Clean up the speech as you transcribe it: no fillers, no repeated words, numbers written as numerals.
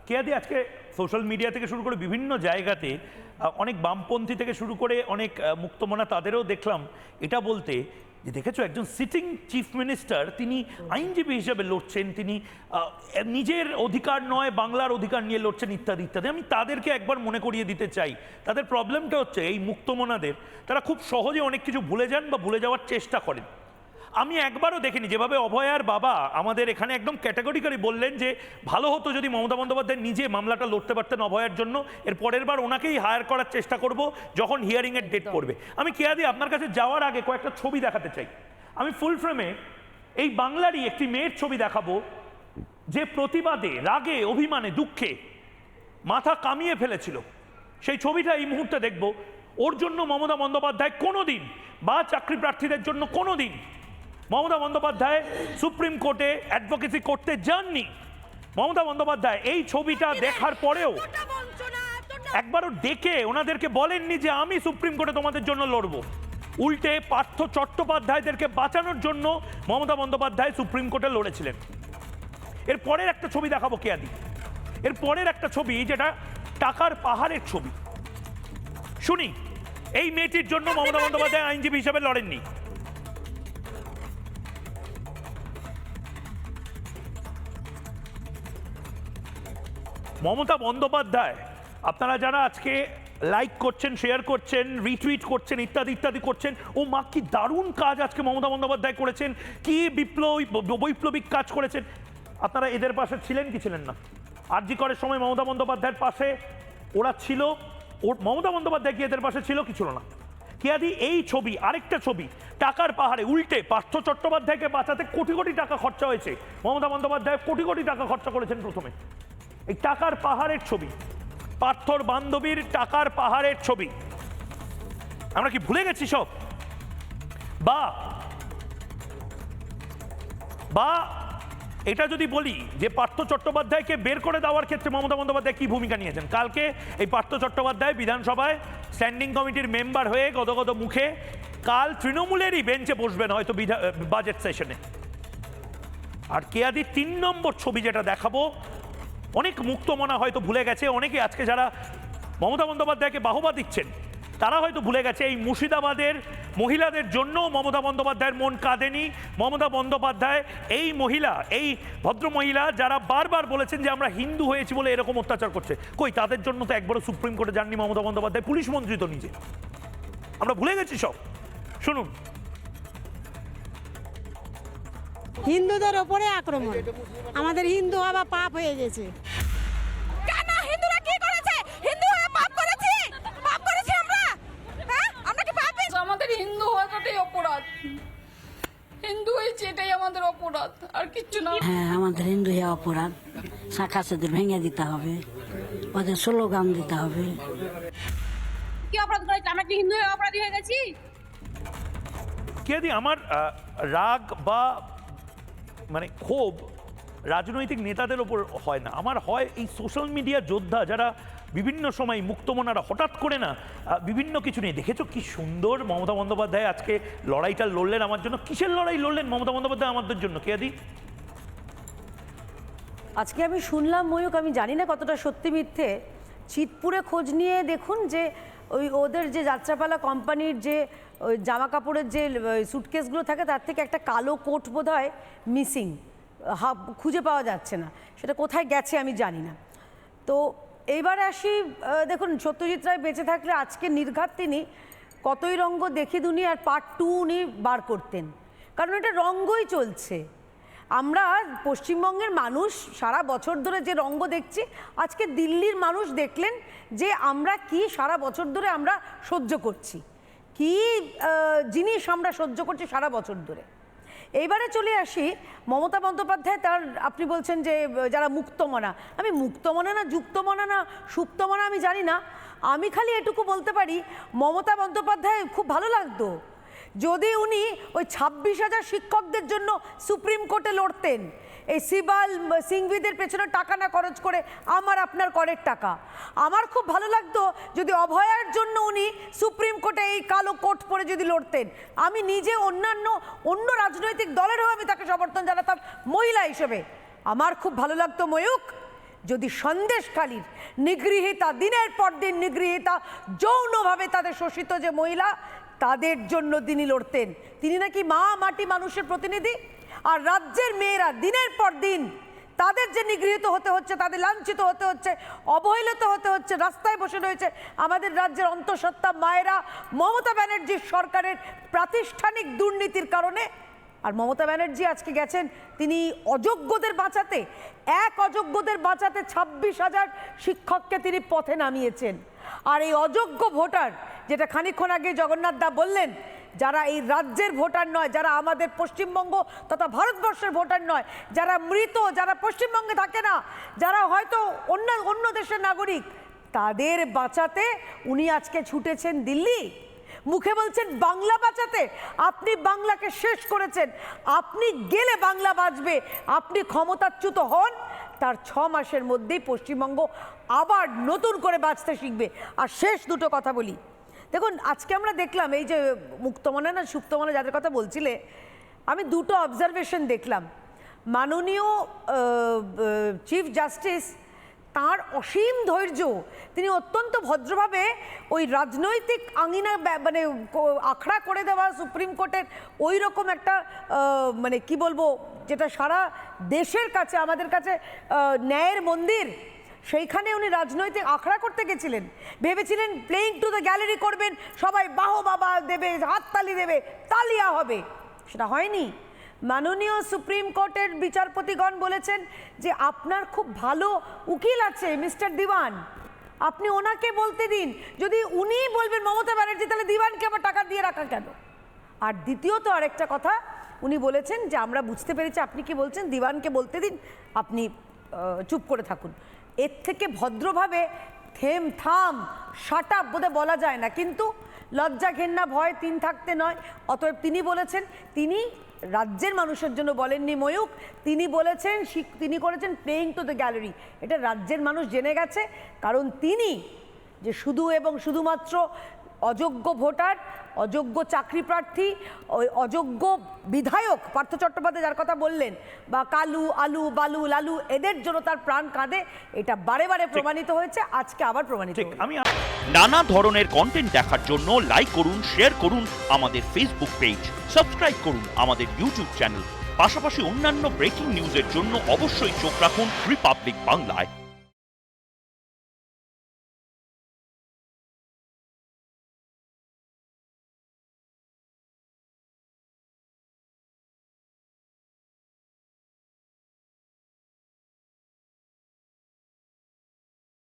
কেয়াদি, আজকে social media থেকে শুরু করে বিভিন্ন জায়গাতে অনেক বামপন্থী থেকে শুরু করে অনেক মুক্তমনা তাদেরও দেখলাম এটা বলতে যে দেখেছো একজন সিটিং চিফ মিনিস্টার তিনি আইনজীবী হিসেবে লড়ছেন, তিনি নিজের অধিকার নয় বাংলার অধিকার নিয়ে লড়ছেন ইত্যাদি ইত্যাদি। আমি তাদেরকে একবার মনে করিয়ে দিতে চাই তাদের প্রবলেমটা হচ্ছে এই মুক্তমনাদের তারা খুব সহজে অনেক কিছু ভুলে যান বা ভুলে যাওয়ার চেষ্টা করেন। আমি একবারও দেখিনি যেভাবে অভয়ার বাবা আমাদের এখানে একদম ক্যাটাগরিক্যালি বললেন যে ভালো হতো যদি মমতা বন্দ্যোপাধ্যায় নিজে মামলাটা লড়তে পারতেন অভয়ার জন্য, এর পরের বার ওনাকেই হায়ার করার চেষ্টা করব যখন হিয়ারিংয়ের ডেট পড়বে। আমি কেয়াদি আপনার কাছে যাওয়ার আগে কয়েকটা ছবি দেখাতে চাই। আমি ফুল ফ্রেমে এই বাংলারই একটি মেয়ের ছবি দেখাবো যে প্রতিবাদে রাগে অভিমানে দুঃখে মাথা কামিয়ে ফেলেছিল। সেই ছবিটা এই মুহূর্তে দেখব। ওর জন্য মমতা বন্দ্যোপাধ্যায় কোনোদিন বা চাকরি প্রার্থীদের জন্য কোনোদিন মমতা বন্দ্যোপাধ্যায় সুপ্রিম কোর্টে অ্যাডভোকেসি করতে যাননি। মমতা বন্দ্যোপাধ্যায় এই ছবিটা দেখার পরেও একবারও ডেকে ওনাদেরকে বলেননি যে আমি সুপ্রিম কোর্টে তোমাদের জন্য লড়বো। উল্টে পার্থ চট্টোপাধ্যায়দেরকে বাঁচানোর জন্য মমতা বন্দ্যোপাধ্যায় সুপ্রিম কোর্টে লড়েছিলেন। এর পরের একটা ছবি দেখাবো কেয়াদি, এর পরের একটা ছবি যেটা টাকার পাহাড়ের ছবি। শুনি এই মেয়েটির জন্য মমতা বন্দ্যোপাধ্যায় আইনজীবী হিসেবে লড়েননি। মমতা বন্দ্যোপাধ্যায়, আপনারা যারা আজকে লাইক করছেন, শেয়ার করছেন, রিটুইট করছেন, ইত্যাদি ইত্যাদি করছেন, ও মা কি দারুণ কাজ আজকে মমতা বন্দ্যোপাধ্যায় করেছেন, কি বৈপ্লবিক কাজ করেছেন। আপনারা এদের পাশে ছিলেন কি ছিলেন না? আরজি করের সময় মমতা বন্দ্যোপাধ্যায়ের পাশে ওরা ছিল, মমতা বন্দ্যোপাধ্যায় কি এদের পাশে ছিল কি ছিল না? কেয়াদি এই ছবি, আরেকটা ছবি টাকার পাহাড়ে উল্টে পার্থ চট্টোপাধ্যায়কে বাঁচাতে কোটি কোটি টাকা খরচা হয়েছে। মমতা বন্দ্যোপাধ্যায় কোটি কোটি টাকা খরচা করেছেন প্রথমে। এই টাকার পাহাড়ের ছবি, পার্থর বান্ধবীর টাকার পাহাড়ের ছবি। আমরা কি ভুলে গেছি সব? বা এটা যদি বলি যে পার্থ চট্টোপাধ্যায়কে বের করে দেওয়ার ক্ষেত্রে মমতা বন্দ্যোপাধ্যায় কি ভূমিকা নিয়েছেন। কালকে এই পার্থ চট্টোপাধ্যায় বিধানসভায় স্ট্যান্ডিং কমিটির মেম্বার হয়ে গদগদ মুখে কাল তৃণমূলেরই বেঞ্চে বসবেন হয়তো বাজেট সেশনে। আর কেয়াদি ৩ নম্বর ছবি যেটা দেখাবো, অনেক মুক্তমনা হয়তো ভুলে গেছে, অনেকে আজকে যারা মমতা বন্দ্যোপাধ্যায়কে বাহবা দিচ্ছেন তারা হয়তো ভুলে গেছে এই মুর্শিদাবাদের মহিলাদের জন্য মমতা বন্দ্যোপাধ্যায়ের মন কাঁদেনি। মমতা বন্দ্যোপাধ্যায় এই মহিলা, এই ভদ্র মহিলা যারা বারবার বলেছেন যে আমরা হিন্দু হয়েছি বলে এরকম অত্যাচার করছে, কই তাদের জন্য তো একবারও সুপ্রিম কোর্টে যাননি মমতা বন্দ্যোপাধ্যায়, পুলিশ মন্ত্রী তো নিজে। আমরা ভুলে গেছি সব। শুনুন। হিন্দুদের ওপরে আক্রমণ, আমাদের হিন্দু হওয়া পাপ হয়ে গেছে। কেন হিন্দুরা কি করেছে? হিন্দু হয়ে পাপ করেছি? পাপ করেছি আমরা? হ্যাঁ, আমরা কি পাপী? আমাদের হিন্দু হওয়াটাই অপরাধ, হিন্দু হয়েছে এটাই আমাদের অপরাধ, আর কিচ্ছু না। হ্যাঁ, আমাদের হিন্দু হয়ে অপরাধ, শাখা সেতুর ভেঙে দিতে হবে, ওদের স্লোগান দিতে হবে। কি অপরাধ করেছি? আমরা কি হিন্দু হয়ে অপরাধী হয়ে গেছি? কেয়াদি, আমার রাগ বা মানে ক্ষোভ রাজনৈতিক নেতাদের ওপর হয় না, আমার হয় এই সোশ্যাল মিডিয়া যোদ্ধা যারা বিভিন্ন সময় মুক্তমনারা হঠাৎ করে না বিভিন্ন কিছু নিয়ে। দেখেছো কি সুন্দর মমতা বন্দ্যোপাধ্যায় আজকে লড়াইটা লড়লেন আমার জন্য। কিসের লড়াই লড়লেন মমতা বন্দ্যোপাধ্যায় আমাদের জন্য কেয়াদি? আজকে আমি শুনলাম ময়ূক, আমি জানি না কতটা সত্যি মিথ্যে, চিতপুরে খোঁজ নিয়ে দেখুন যে ওদের যে যাত্রাপালা কোম্পানির যে ওই জামা কাপড়ের যে সুটকেসগুলো থাকে তার থেকে একটা কালো কোট বোধহয় মিসিং, খুঁজে পাওয়া যাচ্ছে না, সেটা কোথায় গেছে আমি জানি না। তো এইবারে আসি, দেখুন সত্যজিৎ রায় বেঁচে থাকলে আজকে নির্ঘাত তিনি কতই রঙ্গ দেখি দুনিয়ার পার্ট 2 উনি বার করতেন, কারণ এটা রঙ্গই চলছে। আমরা পশ্চিমবঙ্গের মানুষ সারা বছর ধরে যে রঙ্গ দেখছি, আজকে দিল্লির মানুষ দেখলেন যে আমরা কি সারা বছর ধরে আমরা সহ্য করছি, কি জিনিস আমরা সহ্য করছি সারা বছর ধরে। এইবারে চলে আসি মমতা বন্দ্যোপাধ্যায়, তার আপনি বলছেন যে যারা মুক্তমনা, আমি মুক্তমনা না যুক্তমনা না সুপ্তমনা আমি জানি না, আমি খালি এটুকু বলতে পারি মমতা বন্দ্যোপাধ্যায় খুব ভালো লাগতো যদি উনি ওই 26,000 শিক্ষকদের জন্য সুপ্রিম কোর্টে লড়তেন, এই সিবাল সিংভিদের পেছনে টাকা না খরচ করে আমার আপনার করের টাকা। আমার খুব ভালো লাগতো যদি অভয়ার জন্য উনি সুপ্রিম কোর্টে এই কালো কোট পরে যদি লড়তেন। আমি নিজে অন্য রাজনৈতিক দলেরও আমি তাকে সমর্থন জানাতাম মহিলা হিসেবে। আমার খুব ভালো লাগতো ময়ূক যদি সন্দেশখালীর নিগৃহীতা, দিনের পর দিন নিগৃহীতা, যৌনভাবে তাদের শোষিত যে মহিলা, তাদের জন্য তিনি লড়তেন। তিনি নাকি মা মাটি মানুষের প্রতিনিধি, আর রাজ্যের মেয়েরা দিনের পর দিন তাদের যে নিগৃহীত হতে হচ্ছে, তাদের লাঞ্ছিত হতে হচ্ছে, অবহেলিত হতে হচ্ছে, রাস্তায় বসে রয়েছে আমাদের রাজ্যের অন্তঃসত্ত্বা মায়েরা মমতা ব্যানার্জির সরকারের প্রাতিষ্ঠানিক দুর্নীতির কারণে। আর মমতা ব্যানার্জি আজকে গেছেন তিনি অযোগ্যদের বাঁচাতে, অযোগ্যদের বাঁচাতে 26,000 শিক্ষককে তিনি পথে নামিয়েছেন। আর এই অযোগ্য ভোটার, যেটা খানিকক্ষণ আগে জগন্নাথ দা বললেন, যারা এই রাজ্যের ভোটার নয়, যারা আমাদের পশ্চিমবঙ্গ তথা ভারতবর্ষের ভোটার নয়, যারা মৃত, যারা পশ্চিমবঙ্গে থাকে না, যারা হয়তো অন্য দেশের নাগরিক, তাদের বাঁচাতে উনি আজকে ছুটেছেন দিল্লি। মুখে বলছেন বাংলা বাঁচাতে। আপনি বাংলাকে শেষ করেছেন, আপনি গেলে বাংলা বাঁচবে। আপনি ক্ষমতাচ্যুত হন, তার 6 মাসের মধ্যেই পশ্চিমবঙ্গ আবার নতুন করে বাঁচতে শিখবে। আর শেষ দুটো কথা বলি, দেখুন আজকে আমরা দেখলাম এই যে মুক্তমনা না সুপ্তমনা যাদের কথা বলছিলে, আমি দুটো অবজারভেশন দেখলাম। মাননীয় চিফ জাস্টিস, তার অসীম ধৈর্য, তিনি অত্যন্ত ভদ্রভাবে ওই রাজনৈতিক আঙিনা মানে আখড়া করে দেওয়া সুপ্রিম কোর্টের ওই রকম একটা মানে কি বলবো, যেটা সারা দেশের কাছে, আমাদের কাছে ন্যায়ের মন্দির, সেইখানে উনি রাজনৈতিক আখড়া করতে গেছিলেন। ভেবেছিলেন প্লেইং টু দ্য গ্যালারি করবেন, সবাই বাবা দেবে, হাততালি দেবে, তালিয়া হবে। সেটা হয়নি। মাননীয় সুপ্রিম কোর্টের বিচারপতিগণ বলেছেন যে আপনার খুব ভালো উকিল আছে মিস্টার দিওয়ান, আপনি ওনাকে বলতে দিন। যদি উনিই বলবেন মমতা ব্যানার্জি, তাহলে দিওয়ানকে আবার টাকা দিয়ে রাখা কেন? আর দ্বিতীয়ত আরেকটা কথা উনি বলেছেন যে আমরা বুঝতে পেরেছি আপনি কি বলছেন, দিওয়ানকে বলতে দিন, আপনি চুপ করে থাকুন। এর থেকে ভদ্রভাবে থাম শাট আপ বোধহয় বলা যায় না, কিন্তু লজ্জা ঘেন্না ভয় 3 থাকতে নয়। অতএব তিনি বলেছেন, তিনি রাজ্যের মানুষের জন্য বলেননি ময়ূক, তিনি বলেছেন, তিনি করেছেন প্লেইং টু দ্য গ্যালারি। এটা রাজ্যের মানুষ জেনে গেছে, কারণ তিনি যে শুধু এবং শুধুমাত্র অযোগ্য ভোটার, অযোগ্য চাকরি প্রার্থী, ওই অযোগ্য বিধায়ক পার্থ চট্টোপাধ্যায় যার কথা বললেন, বা কালু, আলু, বালু, লালু, এদের জন্য তার প্রাণ কাঁদে। এটা বারে বারে প্রমাণিত হয়েছে, আজকে আবার প্রমাণিত হয়েছে। আমি নানা ধরনের কন্টেন্ট দেখার জন্য লাইক করুন, শেয়ার করুন আমাদের ফেসবুক পেজ, সাবস্ক্রাইব করুন আমাদের ইউটিউব চ্যানেল। পাশাপাশি অন্যান্য ব্রেকিং নিউজের জন্য অবশ্যই চোখ রাখুন রিপাবলিক বাংলায়।